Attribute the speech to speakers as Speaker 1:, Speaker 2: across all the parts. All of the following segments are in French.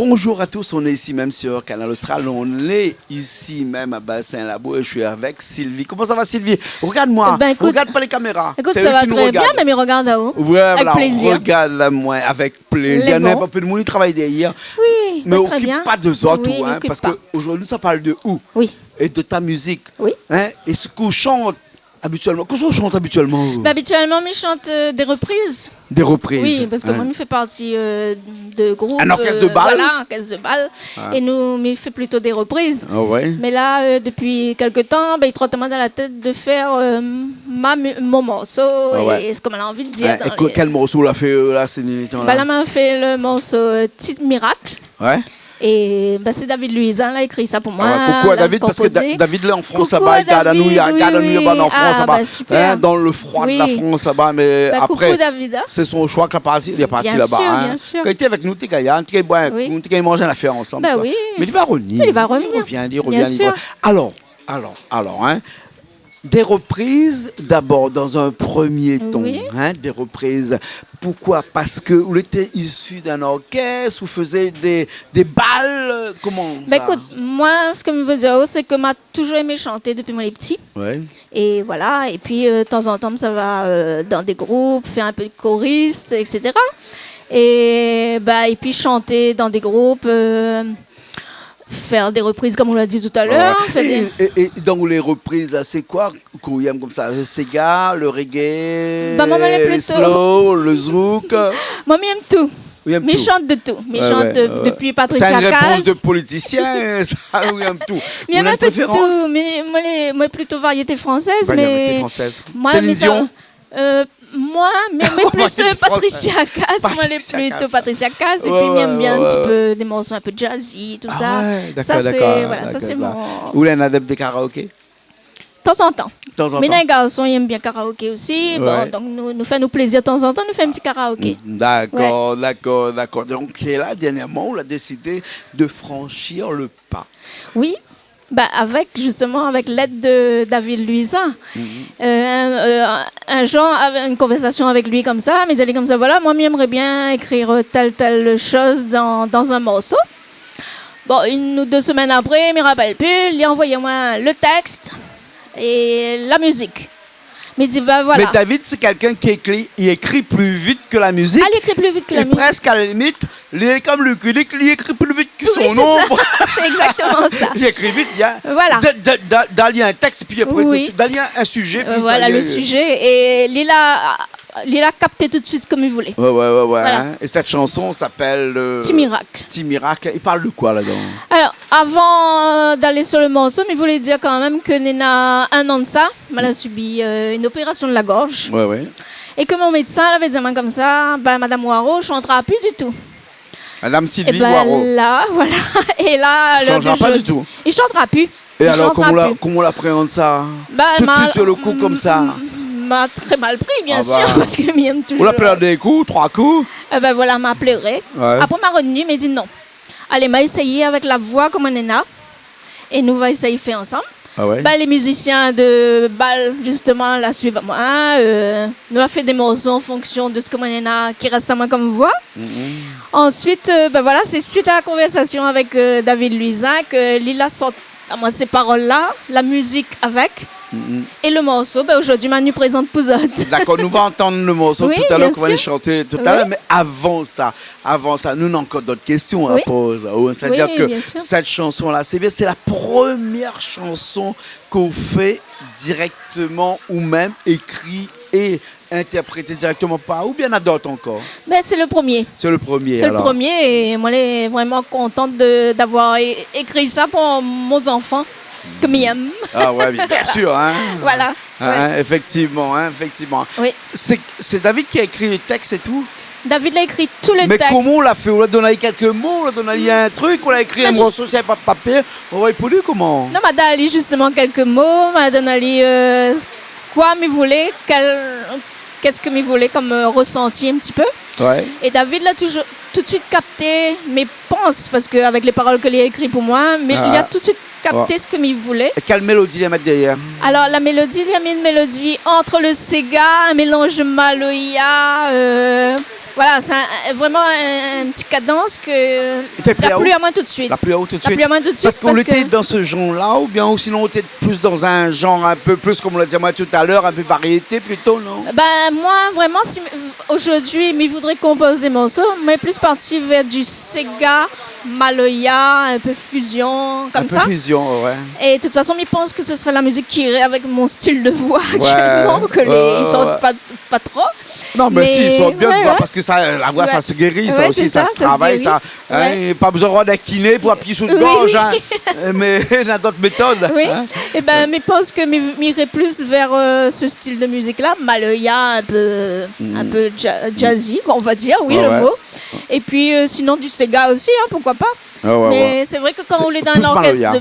Speaker 1: Bonjour à tous, on est ici même sur Canal Austral, on est ici même à Bassin-Labo et je suis avec Sylvie. Comment ça va Sylvie? Regarde-moi, regarde pas les caméras.
Speaker 2: Écoute, ça va très bien, mais regarde là-haut.
Speaker 1: Ouais,
Speaker 2: avec
Speaker 1: voilà,
Speaker 2: plaisir.
Speaker 1: Regarde-moi avec plaisir. Il y a un peu de monde qui travaille derrière.
Speaker 2: Oui,
Speaker 1: mais
Speaker 2: très bien.
Speaker 1: pas de autres,
Speaker 2: oui,
Speaker 1: hein, parce qu'aujourd'hui ça parle de où?
Speaker 2: Oui.
Speaker 1: Et de ta musique.
Speaker 2: Oui.
Speaker 1: Hein, et ce qu'on chante habituellement. Qu'est-ce qu'on chante habituellement?
Speaker 2: Habituellement, je chante des reprises.
Speaker 1: Des reprises.
Speaker 2: Oui, parce que moi, je fais partie de groupe.
Speaker 1: Un orchestre de bal.
Speaker 2: Voilà, un orchestre de bal. Et nous, je fais plutôt des reprises.
Speaker 1: Oh ouais.
Speaker 2: Mais là, depuis quelques temps, il trotte dans la tête de faire mon morceau et ce qu'on a envie de dire.
Speaker 1: Quel morceau l'a fait là, ces temps-là?
Speaker 2: Là, m'a fait le morceau Petit Miracle.
Speaker 1: Ouais.
Speaker 2: Et c'est David Luisan qui a écrit ça pour moi.
Speaker 1: Coucou à David, parce que David là en France, là-bas, il garde à New York, en France, là-bas, hein, dans le froid de la France, là-bas, mais après, c'est son choix qu'il est parti là-bas.
Speaker 2: Bien sûr.
Speaker 1: Quand il était avec nous, il a mangé un affaire ensemble.
Speaker 2: Oui.
Speaker 1: Mais il va revenir.
Speaker 2: Il va revenir.
Speaker 1: Il revient. Alors, hein. Des reprises, d'abord, dans un premier temps. Hein, des reprises. Pourquoi? Parce que vous étiez issu d'un orchestre, vous faisiez des balles. Comment ça?
Speaker 2: Écoute, moi, ce que je veux dire, c'est que j'ai toujours aimé chanter depuis mon petit.
Speaker 1: Ouais.
Speaker 2: Et voilà. Et puis, de temps en temps, ça va dans des groupes, faire un peu de choriste, etc. Et puis, chanter dans des groupes. Faire des reprises comme on l'a dit tout à l'heure.
Speaker 1: Et dans les reprises, là, c'est quoi qu'on aime comme ça? Le Sega, le reggae, le slow, le zouk?
Speaker 2: Moi, j'aime tout. Mais je chante de tout. Mais chante depuis Patricia Cass.
Speaker 1: C'est une réponse de politicien, ça, oui, j'aime tout.
Speaker 2: Mais j'aime un peu de tout. Mais moi, plutôt variété française.
Speaker 1: Variété française.
Speaker 2: Céline Dion? Moi, mais plus Patricia Cass. Moi, plutôt Patricia Cass. Et puis, j'aime bien un petit peu des morceaux un peu jazzy, tout ça.
Speaker 1: Ça,
Speaker 2: c'est mon...
Speaker 1: Ou les adepte des karaokés?
Speaker 2: De temps en temps. Mais les garçons, ils aiment bien karaoké aussi. Bon, donc, nous faisons plaisir de temps en temps, nous faisons un petit karaoké.
Speaker 1: D'accord. Donc, là, dernièrement, on a décidé de franchir le pas.
Speaker 2: Oui. Avec l'aide de David Luisan. Un jour, avait une conversation avec lui comme ça, mais il dit comme ça, voilà, moi, j'aimerais bien écrire telle chose dans un morceau. Bon, 1 ou 2 semaines après, je ne me rappelle plus, il a envoyé moi le texte et la musique. Mais dit, voilà.
Speaker 1: Mais David, c'est quelqu'un qui écrit plus vite que la musique.
Speaker 2: Il écrit plus vite que la musique.
Speaker 1: Presque à la limite, il est comme le Kulik, il écrit plus vite que son nom.
Speaker 2: C'est exactement ça.
Speaker 1: Il écrit vite, il y a il y a un texte, puis après, il y a un sujet. Puis
Speaker 2: voilà le sujet. Et il a capté tout de suite comme il voulait.
Speaker 1: Ouais.
Speaker 2: Voilà.
Speaker 1: Hein. Et cette chanson s'appelle
Speaker 2: Petit Miracle.
Speaker 1: Petit Miracle. Il parle de quoi là-dedans?
Speaker 2: Alors, avant d'aller sur le morceau, il voulait dire quand même que Néna, 1 an de ça, elle a subi une opération de la gorge.
Speaker 1: Ouais.
Speaker 2: Et que mon médecin avait dit comme ça, Madame Waro ne chantera plus du tout.
Speaker 1: Madame Sylvie Waro.
Speaker 2: Là, voilà. Et là,
Speaker 1: il ne chantera pas du tout.
Speaker 2: Il ne chantera plus.
Speaker 1: Et alors, comment on l'appréhende ça? Tout de suite sur le coup comme ça.
Speaker 2: M'a très mal pris, bien sûr, parce que m'aime toujours.
Speaker 1: On l'a pleuré des coups, 3 coups.
Speaker 2: Voilà, m'a pleuré. Ouais. Après, m'a retenu, m'a dit non. Allez, m'a essayé avec la voix comme Néna. Et nous va essayer de faire ensemble.
Speaker 1: Ah ouais.
Speaker 2: Les musiciens de bal, justement, la suivent moi. Nous avons fait des morceaux en fonction de ce que Néna qui reste à moi comme voix. Ensuite, voilà, c'est suite à la conversation avec David Luisan que Lila sort à moi ces paroles-là, la musique avec. Et le morceau, aujourd'hui, Manu présente Pouzotte.
Speaker 1: D'accord, nous allons entendre le morceau tout à l'heure, qu'on va aller chanter tout à l'heure. Mais avant ça, nous avons encore d'autres questions à poser. C'est-à-dire que cette chanson-là, c'est la première chanson qu'on fait directement ou même écrit et interprété directement par, ou bien à d'autres encore?
Speaker 2: C'est le premier.
Speaker 1: C'est le premier.
Speaker 2: C'est le premier et moi, je suis vraiment contente d'avoir écrit ça pour mes enfants. Que m'aime.
Speaker 1: Ah ouais, bien sûr. Hein.
Speaker 2: Voilà.
Speaker 1: Effectivement.
Speaker 2: Oui.
Speaker 1: C'est David qui a écrit le texte et tout?
Speaker 2: David a écrit tout le texte.
Speaker 1: Mais comment on l'a fait? On l'a donné quelques mots, on l'a donné un truc, on l'a écrit un morceau, s'il n'y avait pas de papier. On aurait pu comment?
Speaker 2: Non, m'a donné justement quelques mots, m'a donné quoi m'y voulait, qu'est-ce que m'y voulait comme ressenti un petit peu.
Speaker 1: Ouais.
Speaker 2: Et David l'a toujours tout de suite capté mes pensées, parce qu'avec les paroles qu'il a écrites pour moi, mais il a tout de suite capté ce que m'y voulait.
Speaker 1: Et quelle mélodie il y a mettre derrière?
Speaker 2: Alors la mélodie, il y a mis une mélodie entre le Sega, un mélange Maloya, Voilà, c'est vraiment un petit cadence que la pluie à moi tout de suite.
Speaker 1: La pluie à moi tout de suite.
Speaker 2: La pluie à moi tout de suite.
Speaker 1: Parce qu'on était dans ce genre-là, ou bien sinon on était plus dans un genre un peu plus, comme on l'a dit moi tout à l'heure, un peu variété plutôt, non?
Speaker 2: Ben moi vraiment, si aujourd'hui, il voudrait composer des morceaux, mais plus parti vers du Sega, Maloya, un peu fusion, comme ça.
Speaker 1: Un peu fusion, ouais.
Speaker 2: Et de toute façon, je pense que ce serait la musique qui irait avec mon style de voix actuellement, que ils sortent pas trop.
Speaker 1: Non, mais si, ils sont bien de voix, parce que ça, la voix, ça se guérit, ça aussi, ça se travaille, ça. Hein, pas besoin d'un kiné pour appuyer sur le gorge, hein, mais il y a d'autres méthodes.
Speaker 2: Oui,
Speaker 1: hein.
Speaker 2: Et ben, je pense que m'irais plus vers ce style de musique-là, Maloya, un peu jazzy, on va dire, oui, le mot. Et puis, sinon, du Sega aussi, hein, pourquoi pas. Mais c'est vrai que quand on est dans un orchestre de...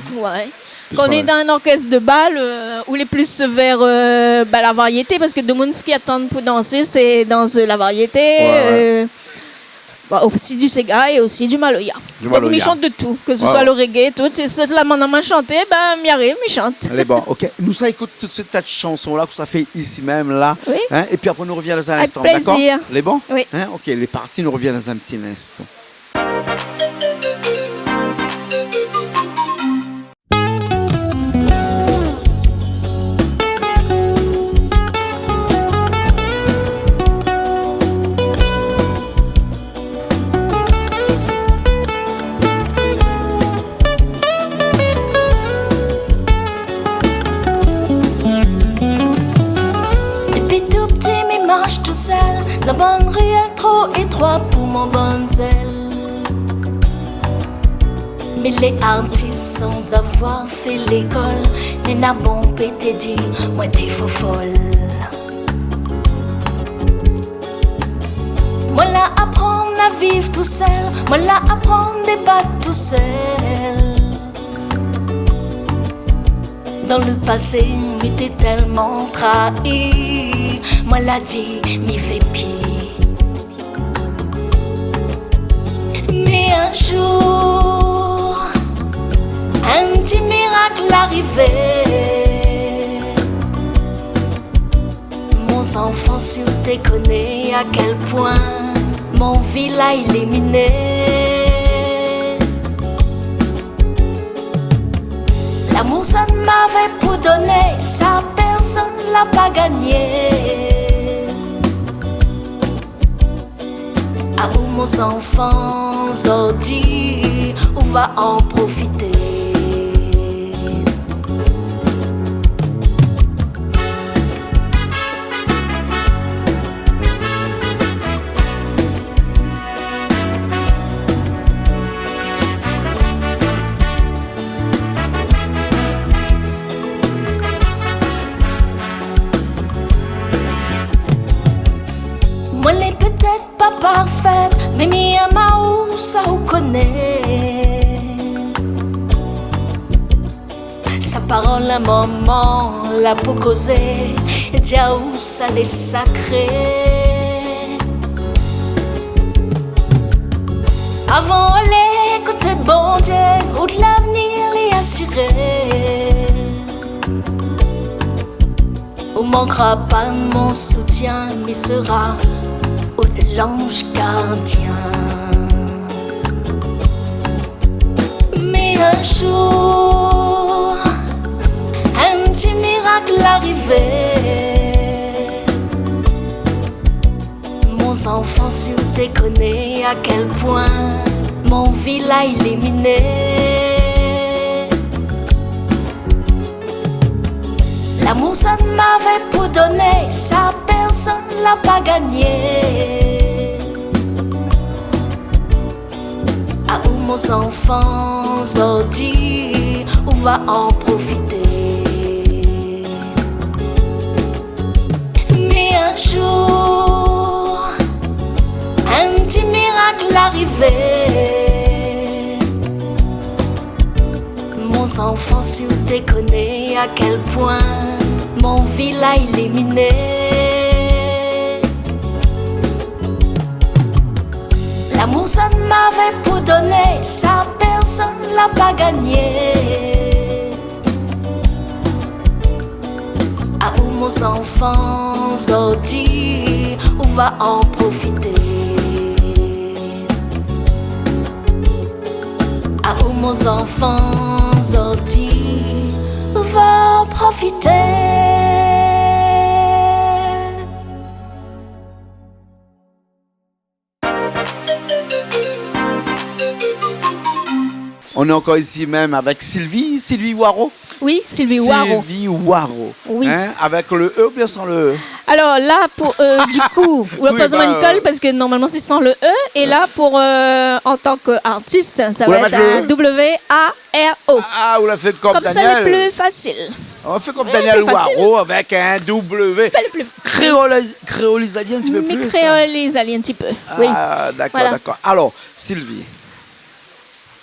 Speaker 2: Quand on est dans un orchestre de bal, on est plus vers la variété, parce que de monde qui attendent pour danser, c'est dans la variété. Aussi du Sega et aussi du Maloya. Donc, je chante de tout, que ce soit le reggae, tout. Et c'est la main chanter, ben, m'y arrive, m'y chante.
Speaker 1: Allez, bon, ok. Nous, ça écoute tout de suite cette chanson-là, que ça fait ici même, là.
Speaker 2: Oui.
Speaker 1: Hein, et puis après, nous revient dans un instant,
Speaker 2: d'accord? Avec plaisir.
Speaker 1: Les bons?
Speaker 2: Oui.
Speaker 1: Hein, ok, les parties, nous revient dans un petit instant.
Speaker 3: La bonne ruelle trop étroite pour mon bonne zèle. Mais les artistes sans avoir fait l'école, les nabons pété dit, moi t'es faux folle. Moi là apprendre à vivre tout seul, moi là apprendre des battes tout seul. Dans le passé, m'était tellement trahi, moi l'a dit, m'y fait pied. Mais un jour, un petit miracle arrivait. Mon enfant, si vous déconnez à quel point mon vie l'a éliminé. L'amour, ça ne m'avait pas donné, ça personne l'a pas gagné. À où mon enfant dit, on va en profiter. Moi les peut-être pas parfaite, mais mi amaou ça vous connaît. Sa parole un moment la pour causer, et dia où ça les sacré. Avant les côté bon Dieu, ou de l'avenir les assurer. On manquera pas de mon soutien, mais sera l'ange gardien. Mais un jour, un petit miracle arrivait. Mon enfant, si vous déconnez à quel point mon vie l'a éliminé. L'amour, ça ne m'avait pas donné, ça personne l'a pas gagné. À où mon enfant dit, on va en profiter. Mais un jour, un petit miracle arrivait. Mon enfant, si vous déconnez à quel point mon vie l'a éliminé. L'amour, ça ne m'avait pas donné, ça personne l'a pas gagné. À où mon enfant dit, on va en profiter. aux enfants ortis va profiter.
Speaker 1: On est encore ici même avec Sylvie Waro.
Speaker 2: Oui, Sylvie Waro.
Speaker 1: Sylvie Waro.
Speaker 2: Oui.
Speaker 1: Hein, avec le E ou bien sans le E?
Speaker 2: Alors là, pour, du coup, on va pas une colle parce que normalement c'est sans le E. Et là, pour en tant qu'artiste, ça va être un W-A-R-O.
Speaker 1: Ah, on l'a fait comme Daniel.
Speaker 2: Comme ça, le plus facile.
Speaker 1: On fait comme Daniel Waro avec un W. Créolisalier un petit peu plus.
Speaker 2: Créolisalier un petit peu, oui.
Speaker 1: Ah, d'accord, voilà. D'accord. Alors, Sylvie,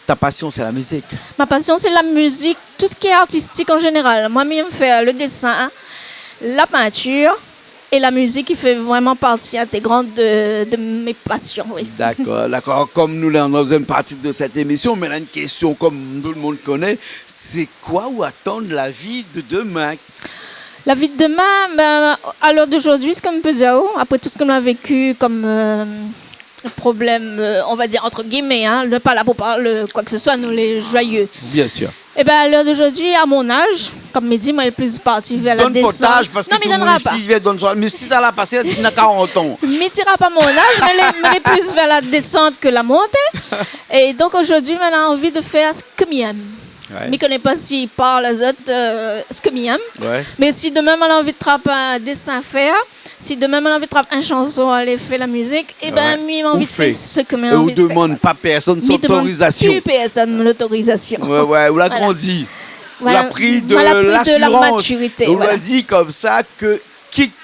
Speaker 1: ta passion, c'est la musique.
Speaker 2: Ma passion, c'est la musique, tout ce qui est artistique en général. Moi, j'aime faire le dessin, la peinture et la musique qui fait vraiment partie intégrante de mes passions. Oui.
Speaker 1: D'accord, d'accord. Comme nous l'avons dans la deuxième partie de cette émission, mais là, une question comme tout le monde connaît, c'est quoi ou attendre la vie de demain?
Speaker 2: La vie de demain, ben, à l'heure d'aujourd'hui, c'est comme peut dire, après tout ce qu'on a vécu comme problème, on va dire entre guillemets, hein, ne pas là pour parler quoi que ce soit, nous les joyeux.
Speaker 1: Bien sûr.
Speaker 2: Et bien à l'heure d'aujourd'hui, à mon âge, comme Mehdi, moi, je suis plus parti vers la descente.
Speaker 1: Donne potage parce que tout le monde ici, mais si tu as la passé, tu as 40 ans.
Speaker 2: Je ne dira pas mon âge, mais je suis plus vers la descente que la montée. Et donc aujourd'hui, on a envie de faire ce que j'aime. Ouais. Je ne connais pas s'il parle les autres ce que j'aime. Ouais. Mais si demain, on a envie de trapper un dessin à faire, si demain, on a envie de trapper une chanson, aller faire la musique, et bien, j'ai envie de faire ce que j'ai envie de faire.
Speaker 1: On ne demande pas personne son autorisation.
Speaker 2: Plus personne l'autorisation.
Speaker 1: Ouais, on l'a grandi. On l'a pris de l'assurance.
Speaker 2: De la maturité.
Speaker 1: On l'a dit comme ça que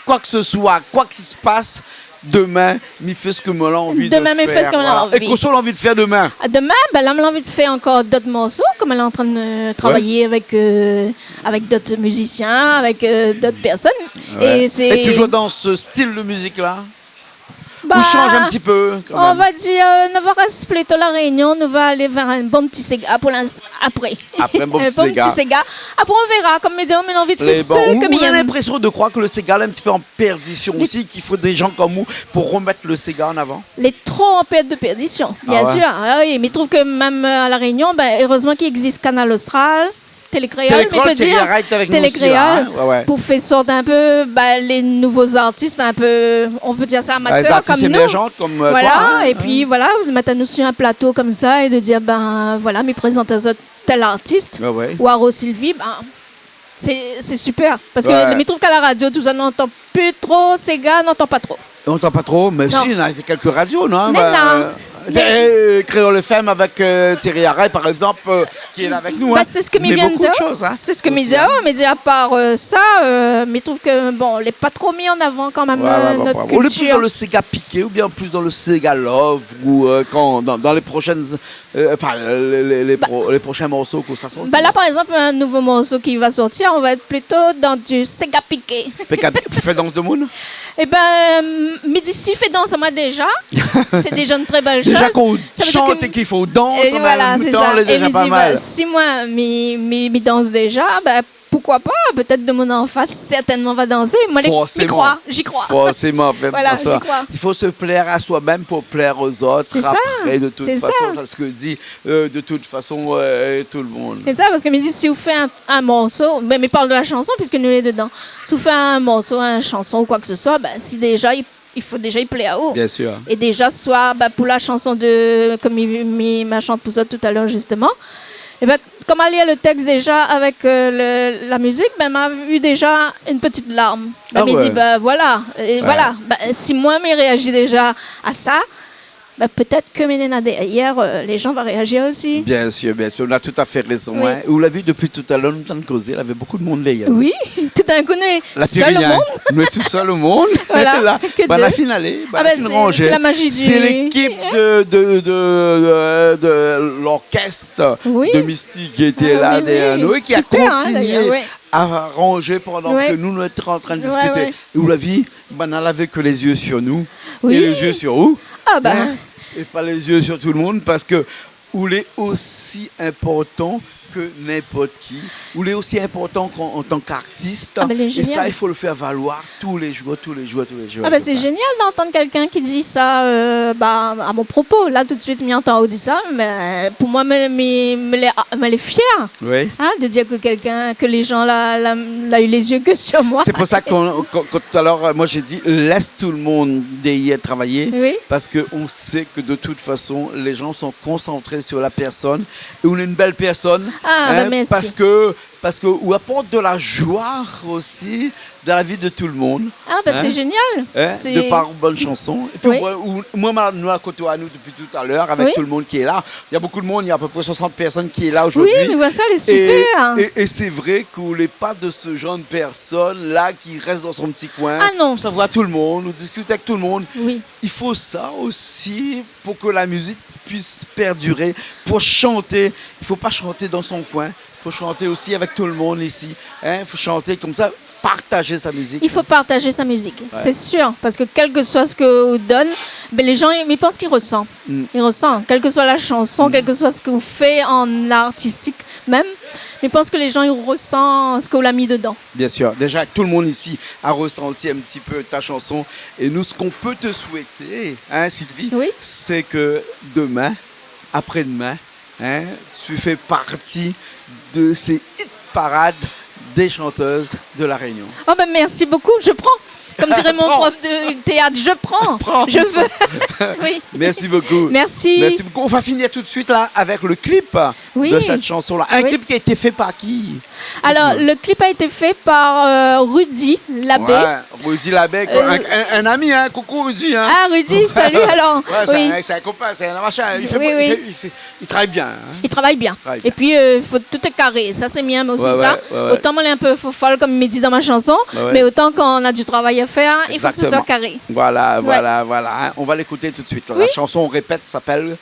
Speaker 1: quoi que ce soit, quoi qu'il se passe, demain, il fait ce que moi j'ai envie de faire.
Speaker 2: Demain, il fait ce que moi j'ai envie.
Speaker 1: Et qu'est-ce qu'on a envie de faire demain?
Speaker 2: Demain, ben là, j'ai envie de faire encore d'autres morceaux, comme elle est en train de travailler avec d'autres musiciens, avec d'autres personnes.
Speaker 1: Ouais. Et toujours dans ce style de musique-là? On change un petit peu.
Speaker 2: On va dire, nous va rester plutôt la Réunion, nous va aller vers un bon petit Sega pour après.
Speaker 1: Après un bon petit
Speaker 2: Sega. Après, on verra. Comme médium, on a envie de faire ce que
Speaker 1: on a l'impression de croire que le Sega est un petit peu en perdition aussi, qu'il faut des gens comme vous pour remettre le Sega en avant.
Speaker 2: Il est trop en perte de perdition, bien sûr. Ah, oui, mais je trouve que même à la Réunion, ben, heureusement qu'il existe Canal Austral. Télécréole, mais peut dire Télécréole, pour faire sortir un peu les nouveaux artistes, un peu, on peut dire ça amateurs comme nous.
Speaker 1: Comme
Speaker 2: voilà,
Speaker 1: toi, hein,
Speaker 2: et puis voilà, de mettre nous sur un plateau comme ça et de dire voilà, me présenter aux autres tel artiste, Waro Sylvie, c'est super. Parce que je trouve qu'à la radio, tout ça, on n'entend plus trop, ces gars n'entendent pas trop.
Speaker 1: On n'entend pas trop, mais si, il y a quelques radios, non?
Speaker 2: Mais non.
Speaker 1: Créole FM avec Thierry Array, par exemple, qui est là avec nous.
Speaker 2: C'est ce que m'y vient de dire. C'est ce que m'y dit. Mais à part ça, mais je trouve que bon, on n'est pas trop mis en avant quand même notre culture.
Speaker 1: On est plus dans le Sega piqué ou bien plus dans le Sega love ou quand dans les prochaines, les prochains morceaux que ça sort.
Speaker 2: Là, par exemple, un nouveau morceau qui va sortir, on va être plutôt dans du Sega piqué.
Speaker 1: Fait Danse de Moon.
Speaker 2: Eh ben, Midi si fait danse moi déjà. C'est déjà une très belle chose.
Speaker 1: Déjà qu'on chante et qu'il faut danser en même temps, c'est déjà pas mal.
Speaker 2: Si moi, mi danse déjà, pourquoi pas? Peut-être de mon enfance, certainement va danser. Moi, j'y crois.
Speaker 1: Forcément,
Speaker 2: voilà,
Speaker 1: ça. Il faut se plaire à soi-même pour plaire aux autres.
Speaker 2: C'est ça.
Speaker 1: Après, de toute façon, c'est ce que dit de toute façon tout le monde.
Speaker 2: C'est ça, parce que me dit, si vous faites un morceau, mais parle de la chanson puisque nous sommes dedans. Si vous faites un morceau, une chanson ou quoi que ce soit, si déjà il faut déjà y plaire à vous.
Speaker 1: Bien sûr.
Speaker 2: Et déjà, soit pour la chanson de, comme il m'a chanté pour ça tout à l'heure justement, et comme elle lit le texte déjà avec la musique, m'a eu déjà une petite larme. Elle m'a dit, voilà. Et voilà. Si moi, je réagis déjà à ça, peut-être que derrière, les gens vont réagir aussi.
Speaker 1: Bien sûr, on a tout à fait raison. Oui. Hein. Vous l'avez vu depuis tout à l'heure, nous avons causé, il y avait beaucoup de monde derrière.
Speaker 2: Oui, tout d'un coup, nous sommes seul au monde.
Speaker 1: Nous sommes tout seul au monde.
Speaker 2: Voilà.
Speaker 1: La finale,
Speaker 2: c'est la magie du...
Speaker 1: C'est l'équipe de l'orchestre de Mystique qui était là derrière nous et qui a continué à ranger pendant que nous étions en train de discuter. Et vous l'avez vu, on n'avait que les yeux sur nous et les yeux sur vous. Et pas les yeux sur tout le monde parce que il est aussi important que n'importe qui. Vous l'êtes aussi important en tant qu'artiste.
Speaker 2: Et
Speaker 1: ça, il faut le faire valoir tous les jours.
Speaker 2: C'est génial d'entendre quelqu'un qui dit ça à mon propos. Là, tout de suite, m'entend dit ça. Mais pour moi, elle est fière de dire que les gens là, eu les yeux que sur moi.
Speaker 1: C'est pour ça que tout à l'heure, moi, j'ai dit, laisse tout le monde derrière travailler.
Speaker 2: Oui.
Speaker 1: Parce qu'on sait que de toute façon, les gens sont concentrés sur la personne. Et on est une belle personne.
Speaker 2: Merci.
Speaker 1: Parce que vous apporte de la joie aussi dans la vie de tout le monde.
Speaker 2: C'est génial.
Speaker 1: De par bonne chanson. Et puis moi, nous à côté à nous depuis tout à l'heure avec tout le monde qui est là. Il y a beaucoup de monde, il y a à peu près 60 personnes qui est là aujourd'hui.
Speaker 2: Oui, mais voilà, ça, elle est super.
Speaker 1: Et c'est vrai que vous n'êtes pas de ce genre de personne là qui reste dans son petit coin.
Speaker 2: Ah non.
Speaker 1: Ça voit tout le monde, nous discute avec tout le monde.
Speaker 2: Oui.
Speaker 1: Il faut ça aussi pour que la musique puisse perdurer. Pour chanter, il ne faut pas chanter dans son coin. Il faut chanter aussi avec tout le monde ici. Il faut chanter comme ça, partager sa musique.
Speaker 2: Il faut partager sa musique, c'est sûr. Parce que quel que soit ce que vous donne, les gens, ils pensent qu'ils ressentent. Ils ressentent, quelle que soit la chanson, quel que soit ce que vous faites en art artistique même. Mais je pense que les gens, ils ressentent ce que vous l'avez mis dedans.
Speaker 1: Bien sûr. Déjà, tout le monde ici a ressenti un petit peu ta chanson. Et nous, ce qu'on peut te souhaiter, Sylvie, c'est que demain, après-demain, tu fais partie de ces hit parades des chanteuses de La Réunion.
Speaker 2: Merci beaucoup, je prends. Comme dirait mon prof de théâtre, je prends. Je veux. Oui.
Speaker 1: Merci beaucoup.
Speaker 2: Merci
Speaker 1: beaucoup. On va finir tout de suite là avec le clip de cette chanson-là. Un clip qui a été fait par qui?
Speaker 2: Alors, le clip a été fait par Rudy Labbé.
Speaker 1: Rudy Labbé, un ami, coucou Rudy.
Speaker 2: Rudy, salut alors.
Speaker 1: C'est un copain, c'est un machin. Il travaille bien.
Speaker 2: Il travaille bien. Et puis, tout est carré. Ça, c'est bien, mais aussi ça. Autant moi, elle est un peu folle, comme il me dit dans ma chanson, mais autant qu'on a du travail à faire, il faut que ce soit carré.
Speaker 1: Voilà. On va l'écouter tout de suite. La chanson, on répète, s'appelle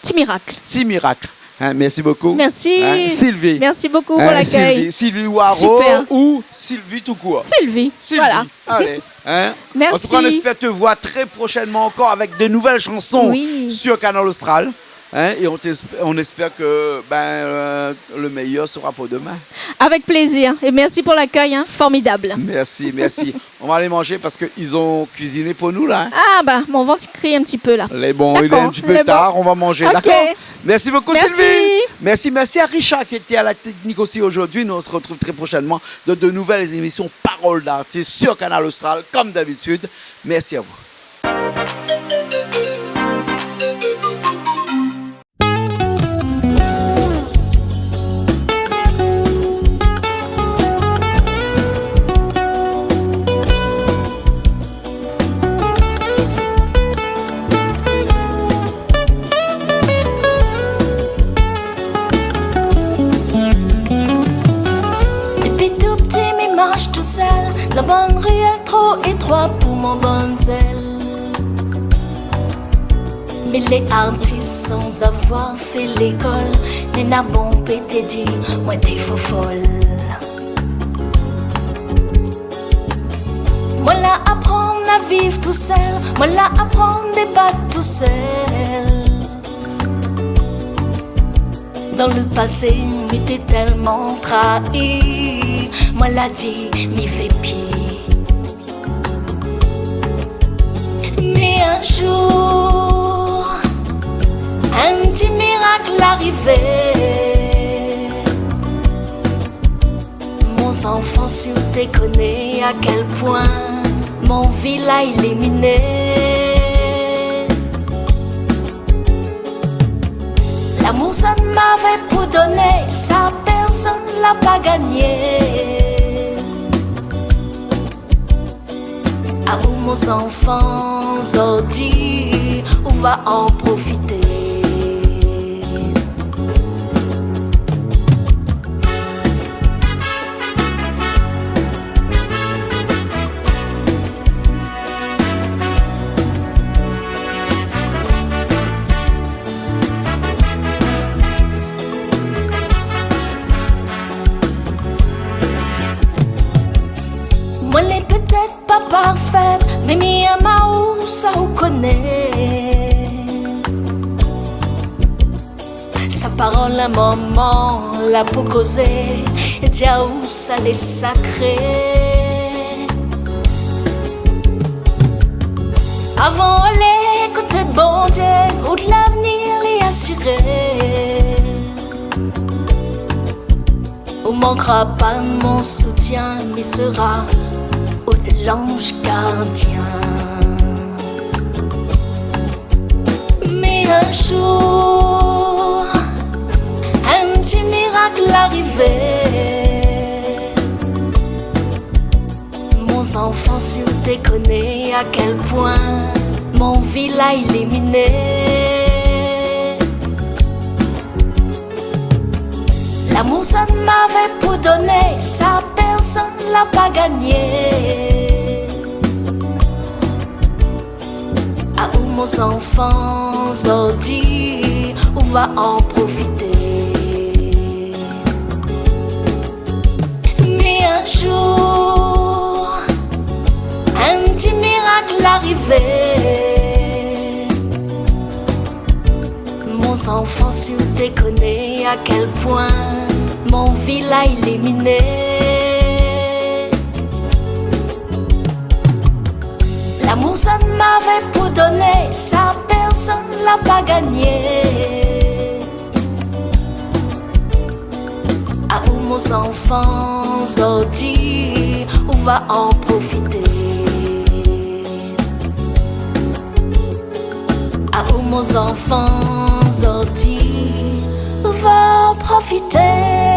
Speaker 2: Petit Miracle.
Speaker 1: Petit Miracle. Merci beaucoup.
Speaker 2: Merci.
Speaker 1: Sylvie.
Speaker 2: Merci beaucoup pour l'accueil.
Speaker 1: Sylvie Waro ou Sylvie tout court.
Speaker 2: Sylvie. Voilà.
Speaker 1: Allez.
Speaker 2: Merci.
Speaker 1: En tout cas, on espère te voir très prochainement encore avec de nouvelles chansons sur Canal Austral. Et on espère que le meilleur sera pour demain.
Speaker 2: Avec plaisir. Et merci pour l'accueil, formidable.
Speaker 1: Merci. On va aller manger parce qu'ils ont cuisiné pour nous là.
Speaker 2: Mon ventre crie un petit peu là.
Speaker 1: Il est un petit peu tard, on va manger. Okay. D'accord. Merci beaucoup Sylvie. Merci à Richard qui était à la technique aussi aujourd'hui. Nous on se retrouve très prochainement dans de nouvelles émissions Paroles d'artistes sur Canal Austral comme d'habitude. Merci à vous.
Speaker 3: La bonne ruelle trop étroite pour mon bon zèle. Mais les artistes sans avoir fait l'école, n'est n'a bon pété dit, moi t'es faux folle. Moi là apprendre à vivre tout seul, moi là apprendre à débattre tout seul. Dans le passé, m'était tellement trahi, moi l'a dit, m'y fait pire. Mais un jour, un petit miracle arrivait. Mon enfant, si vous déconnez à quel point mon vie l'a éliminé. L'amour ça ne m'avait pas donné, ça personne l'a pas gagné. À où mon enfant dit, on va en profiter. Moi l'ai peut-être pas parfaite, mais mi amaou ça vous connaît. parole un moment, la peau causée, dia où ça les sacré. Avant l'écoute bon Dieu, ou de l'avenir les assuré. Ou manquera pas mon soutien, mais sera ou l'ange gardien. Mais un jour, un petit miracle arrivait. Mon enfant, si vous déconnez à quel point mon vie l'a éliminé. L'amour ça m'avait pour donner, ça personne l'a pas gagné. Ah où mon enfant dit, on va en profiter. Mais un jour, un petit miracle arrivait. Mon enfant, si vous déconnez à quel point mon vie l'a éliminé. L'amour ça m'avait pour donner, ça personne l'a pas gagné. Ah où mon enfant dit, on va en profiter. Ah où mon enfant dit, on va en profiter.